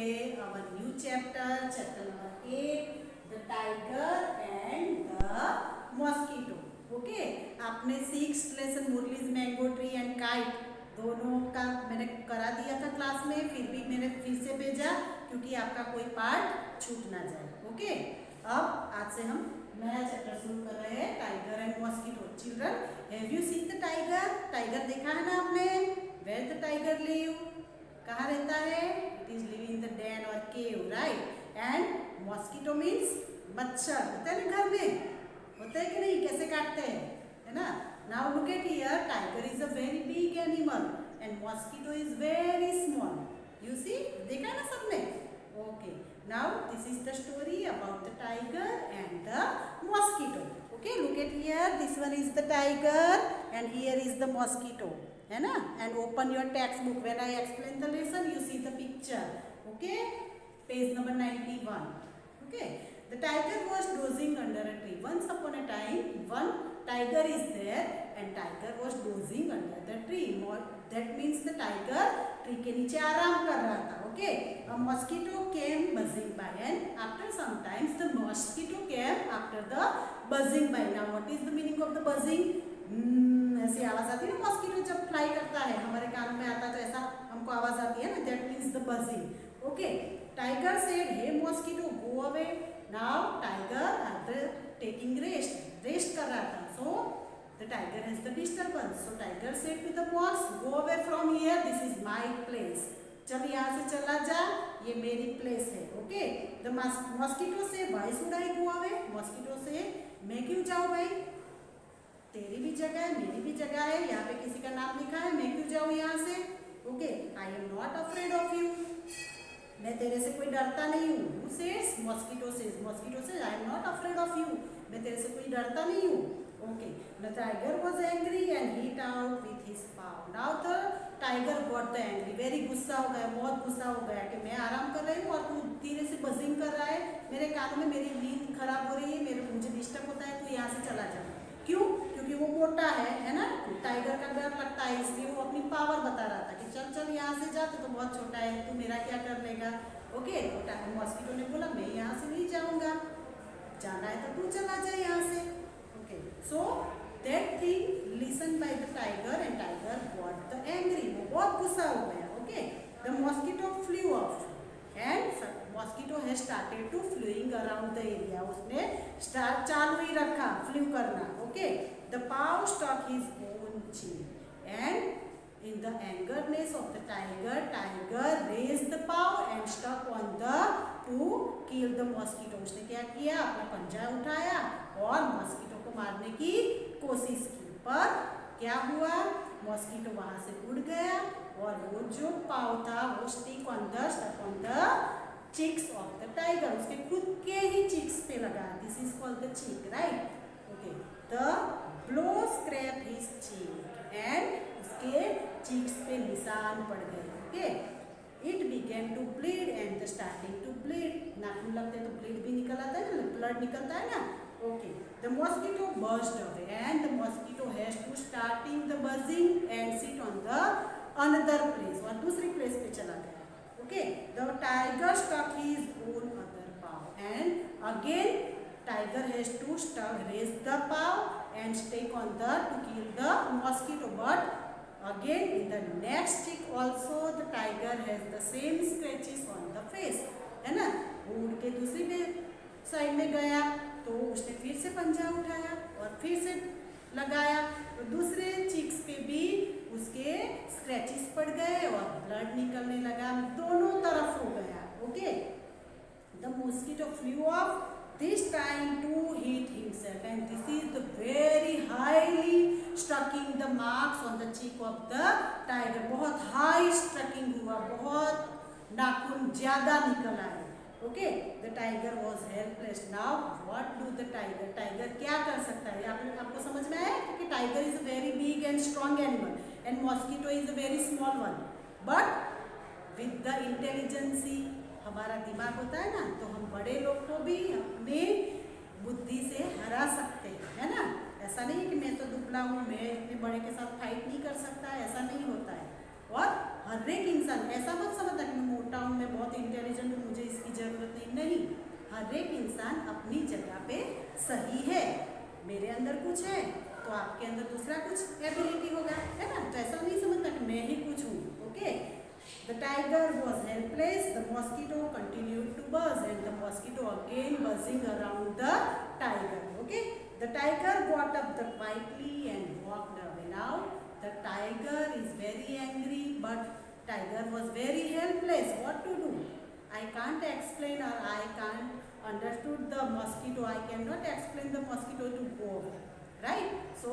today our new chapter, chapter number 8, the tiger and the mosquito. Okay आपने 6th lesson Murli's mango tree and kite दोनों का मैंने करा दिया था क्लास में, फिर भी मैंने फिर से भेजा क्योंकि आपका कोई पार्ट छूट ना जाए. ओके अब आज से हम नया चैप्टर शुरू कर रहे हैं, tiger and mosquito. Children, have you seen the tiger? Tiger देखा है ना आपने? Where the tiger live? कहाँ रहता है? It is living in the den और cave, right. And mosquito means मच्छर. होता है ना घर में? होता है कि नहीं? कैसे काटते हैं, है ना? Now look at here, tiger is a very big animal and mosquito is very small. You see, देखा ना सबने? Okay, now this is the story about the tiger and the mosquito. Okay, look at here, this one is the tiger and here is the mosquito, है ना? And open your textbook. When I explain the lesson, you see the picture. Okay, page number 91. Okay, the tiger was dozing under a tree. Once upon a time, one tiger is there and tiger was dozing under the tree. That means the tiger tree के नीचे आराम कर रहा था. Okay, a mosquito came buzzing by and after some time the mosquito came after the buzzing by. Now what is the meaning of the buzzing? ऐसी आवाज आती है ना मॉस्किटो जब फ्लाई करता है, हमारे कान में आता है तो ऐसा हमको आवाज आती है ना. That means the buzzing. Okay, tiger said, "Hey mosquito, go away." Now tiger after taking rest कर रहा था. So the tiger has the disturbance. So tiger said to the mouse, "Go away from here. This is my place." चल यहाँ से चला जा, ये मेरी प्लेस है. ओके, द मॉस्किटो से, "Why should I go away?" Mosquito से, मैं क्यों जाऊँ भाई? तेरी भी जगह है, मेरी भी जगह है, यहाँ पे किसी का नाम लिखा है, मैं क्यों जाऊँ यहाँ से? Okay, I am not afraid of you. मैं तेरे से कोई डरता नहीं हूँ. Who says? Mosquito says. Mosquito says, I am not afraid of you. मैं तेरे से कोई डरता नहीं हूँ. Okay, the tiger was angry and hit out with his paw. Now the tiger got the angry. Very गुस्सा हो गया, बहुत गुस्सा हो गया कि मैं आराम कर रही हूँ और तू धीरे से बजिंग कर रहा है, मेरे कानों में मेरी नींद खराब हो रही है, मुझे डिस्टर्ब होता है, तू यहाँ से चला जा. क्यों? क्योंकि वो मोटा है ना? टाइगर का डर लगता है, इसलिए वो अपनी पावर बता रहा था कि चल चल यहाँ से जा, तो बहुत छोटा है, तू मेरा क्या कर लेगा. ओके, तो मॉस्किटो ने बोला, मैं यहाँ से नहीं जाऊँगा, जाना है तो तू चला जाए यहाँ से. Okay, so that thing listen by the tiger and tiger got the angry. वो बहुत गुस्सा हो गया. Okay, the mosquito flew off and mosquito has started to flewing around the area. उसने चालू ही रखा फ्लू करना. Okay, the paw stuck his own cheek and in the angerness of the tiger, tiger raise the paw and stuck on the to kill the mosquito. उसने क्या किया? अपना पंजा उठाया और मॉस्किटो को मारने की कोशिश की, पर क्या हुआ? मॉस्किटो वहां से उड़ गया और वो जो पाव था वो stuck on the cheeks of the tiger. उसके खुद के ही cheeks पे लगा. This is called the cheek, right? Okay. The blow scraped his cheek and उसके cheeks पे निशान पड़ गए. Okay. It began to bleed and starting to bleed. नाखून लगते तो bleed भी निकल आता है ना, blood निकलता है ना. Okay. The mosquito buzzed away and the mosquito has to starting the buzzing and sit on the another place. और दूसरी place पे चला गया. Okay, the tiger stuck his own other paw and again tiger has to raise the paw and stick on to kill the mosquito, but again in the next cheek also the tiger has the same scratches on the face, है ना? वो उड़ के दूसरी side में गया तो उसने फिर से पंजा उठाया और फिर से लगाया तो दूसरे चीक्स पे भी उसके स्क्रैचेस पड़ गए और ब्लड निकलने लगा, दोनों तरफ हो गया. Okay, the mosquito flew of this time to hit himself and this is the very highly striking the marks on the cheek of the tiger. बहुत हाई स्ट्रकिंग हुआ, बहुत नाखून ज्यादा निकल आए. Okay, the tiger was helpless. Now what do the tiger? Tiger क्या कर सकता है? आपको समझ में आया? क्योंकि tiger is a very big and strong animal and mosquito is a very small one, but with the intelligency, हमारा दिमाग होता है ना, तो हम बड़े लोग को भी अपने बुद्धि से हरा सकते हैं, है ना? ऐसा नहीं कि मैं तो दुबला हूँ, मैं इतने बड़े के साथ फाइट नहीं कर सकता, ऐसा नहीं होता है. और हर एक इंसान, ऐसा मत समझना कि मैं मोटा हूँ, मैं बहुत इंटेलिजेंट हूँ, मुझे इसकी जरूरत नहीं। हर एक इंसान अपनी जगह पे सही है। मेरे अंदर कुछ है तो आपके अंदर दूसरा कुछ एबिलिटी होगा, है ना। तो ऐसा नहीं समझना कि मैं ही कुछ हूँ। Okay, the tiger was helpless, the mosquito continued to buzz and the mosquito again buzzing around the tiger. Okay, the tiger got up quietly and walked away. Now the tiger is very angry, but tiger was very helpless. What to do? I can't explain, or I can't understood the mosquito. I cannot explain the mosquito to go away, right? So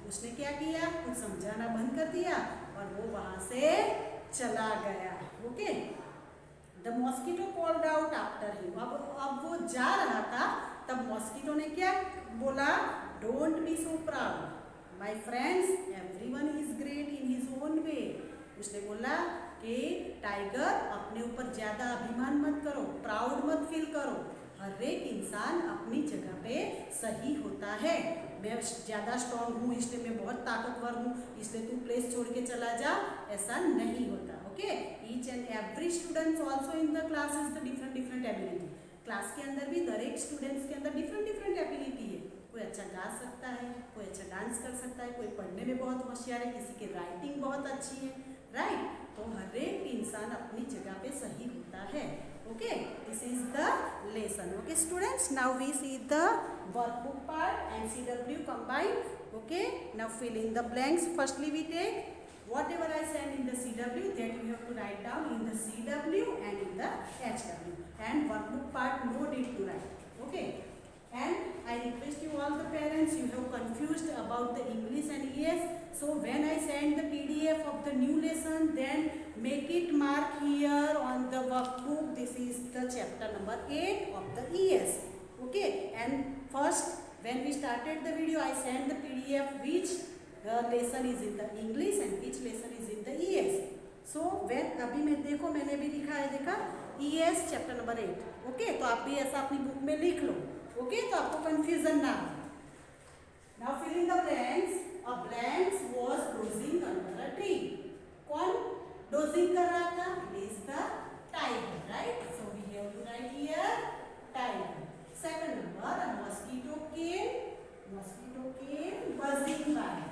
उसने क्या किया, कुछ समझाना बंद कर दिया और वो वहां से चला गया। Okay, the mosquito called out after him. अब वो जा रहा था, तब मॉस्किटो ने क्या बोला, don't be so proud my friends, everyone is great in his own way. उसने बोला कि टाइगर, अपने ऊपर ज्यादा अभिमान मत करो, प्राउड मत फील करो, हर एक इंसान अपनी जगह पे सही होता है। मैं ज़्यादा स्ट्रॉन्ग हूँ इसलिए मैं बहुत ताकतवर हूँ इसलिए तू प्लेस छोड़ के चला जा, ऐसा नहीं होता। Okay, each and every students also in the class is the different ability. Class के अंदर भी हर एक स्टूडेंट्स के अंदर डिफरेंट एबिलिटी है। कोई अच्छा गा सकता है, कोई अच्छा डांस कर सकता है, कोई पढ़ने में बहुत होशियार है, किसी की राइटिंग बहुत अच्छी है, राइट। तो हर एक इंसान अपनी जगह पे सही होता है। Okay, this is the lesson. Okay students, now we see the workbook part and CW combined. Okay, now fill in the blanks. Firstly we take whatever I send in the CW, that you have to write down in the CW and in the HW, and workbook part no need to write. Okay, and I request you all the parents, you have confused about the English and ES, so when I send the PDF of the new lesson, then make it mark here on the workbook. This is the chapter number 8 of the ES. Okay, and first when we started the video, I sent the PDF which lesson is in the English and which lesson is in the ES. So when अभी मैं देखो, मैंने भी लिखा है, देखा, ES chapter number 8. Okay, तो आप भी ऐसा अपनी बुक में लिख लो। ओके, तो आपको कंफ्यूजन ना हो। Now fill in the blanks. A blanks was dozing under a tree. कौन डोजिंग कर रहा था? It is the tiger, right. So we have to write here tiger. Second number, a mosquito came buzzing by.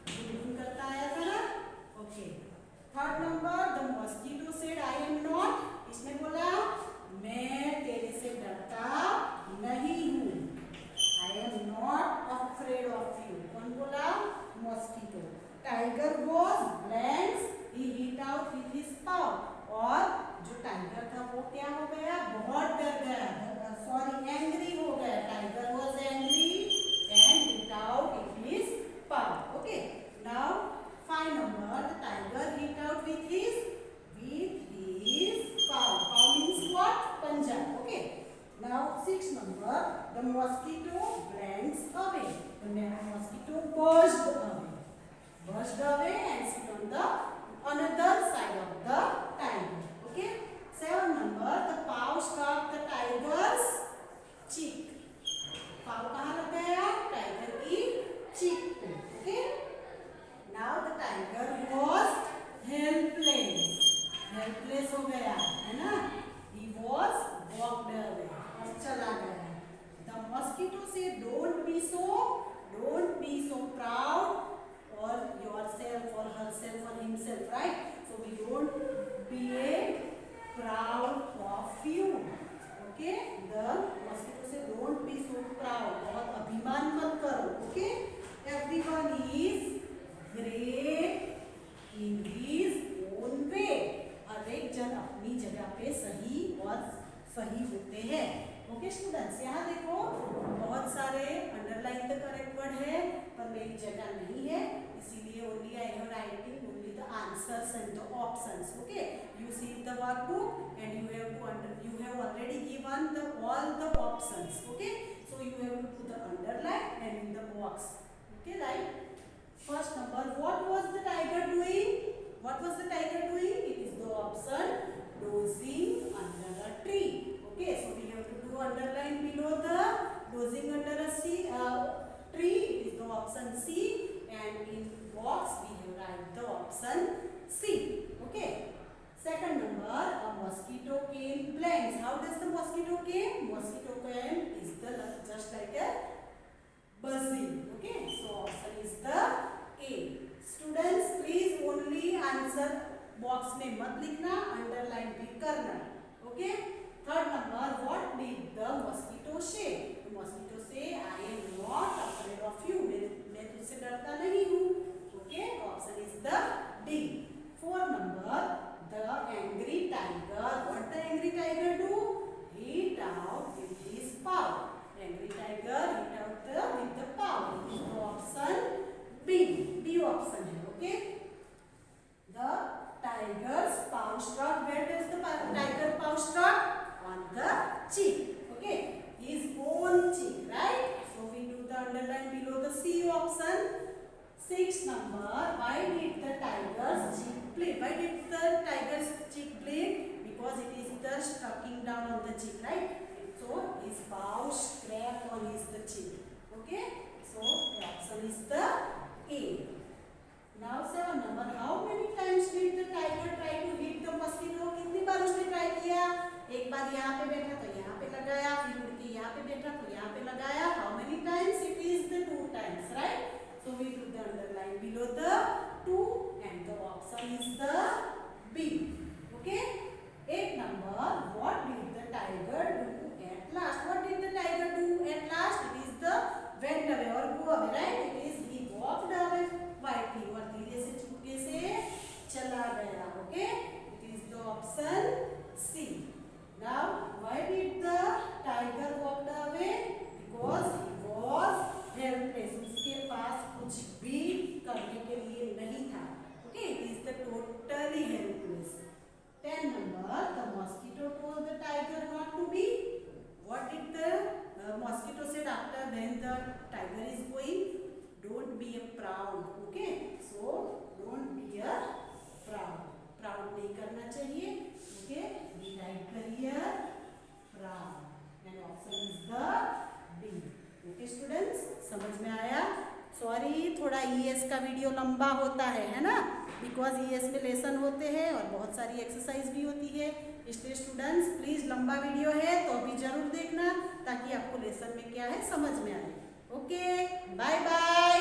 Dozing करता आया था ना। Okay, third number, the mosquito said I am not. इसने बोला मैं तेरे से डरता नहीं हूँ। I am not afraid of you. कौन बोला? Mosquito. Tiger was blanks, he hit out with his paw. और जो टाइगर था वो क्या हो गया? बहुत डर गया, सॉरी एंग्री हो गया। Tiger was angry and hit out with his pav. Okay, now 5 number, the tiger hit out with his paw. Paw means what? Panja. Okay. Now 6 number, the mosquito blanks away. The mosquito buzzed away. Buzzed away and sit on the another side of the tiger. Okay. 7 number, the paw struck the tiger's cheek. Paw कहाँ लग गया? Tiger की cheek पे. Okay. Now the tiger was helpless. Helpless हो गया, है ना। He was walked away, और चला गया। The mosquito said, don't be so proud, or yourself or herself or himself, right? So we don't be proud of you. Okay? The mosquito said, don't be so proud. बहुत अभिमान मत करो। Okay? Everyone is great in his own way. हर एक जन अपनी जगह पे सही और सही होते हैं। ओके स्टूडेंट्स, यहाँ देखो बहुत सारे अंडरलाइन द करेक्ट वर्ड है, पर मेरी जगह नहीं है, इसीलिए only I have writing only the answers and the options. Okay, you see the workbook and you have already given all the options. Okay, so you have to put the underline and in the box. Okay, right? First number, what was the tiger doing? What was the tiger doing? It is the option dozing under a tree. Okay, so we have to do underline below the dozing under a tree. It is the option C, and in box we have write the option C. Okay. Second number, a mosquito came blanks. How does the mosquito came? Mosquito came is the just like a buzzing. Okay. So option is the A. Students please only answer box में मत लिखना, underline भी करना. Okay. Third number, what did the mosquito say? The mosquito say, I am not afraid of you. मैं तुझसे डरता नहीं हूँ. Okay. Option is the D. Fourth number, the angry tiger. What the angry tiger do? Hit out with his paw. Angry tiger hit out with the paw. So option B. B option है. Okay. The tiger's paw struck. Where does the tiger paw struck? On the cheek. Okay. His own cheek, right? So we do the underline below the C option. Sixth number, why did the tiger's cheek bleed? Why did the tiger's cheek bleed? Because it is the stucking down on the cheek, right? So his paw scraped on the cheek. Okay? So the option is the A. Now seven number, how many times did the tiger try to hit the mosquito? कितनी बार उसने try किया? एक बार यहाँ पे बैठा तो यहाँ पे लगाया, फिर उड़ के यहाँ पे बैठा तो यहाँ पे लगाया. How many times? It is the 2 times, right? So we do the underline below the 2 and the option is the B. Okay? 8 number, what did the tiger do at last? What did the tiger do at last? It is the went away or go away, right? It is he walked away quietly और धीरे से चुपके से चला गया. Okay? It is the option C. Now, why did the tiger walk away? Because he was helpless. उसके पास कुछ भी करने के लिए नहीं था. Okay, it is the totally helpless. 10 number, the mosquito told the tiger not to be. What did the mosquito said after when the tiger is going? Don't be a proud. Okay, so don't be a proud. Proud नहीं करना चाहिए. Okay, we write career proud. And option is the B. Okay students, समझ में आया? Sorry थोड़ा ES का video लंबा होता है ना, बिकॉज ES में लेसन होते हैं और बहुत सारी एक्सरसाइज भी होती है. इसलिए स्टूडेंट्स प्लीज़ लंबा वीडियो है तो भी जरूर देखना ताकि आपको लेसन में क्या है समझ में आए. Okay, bye bye.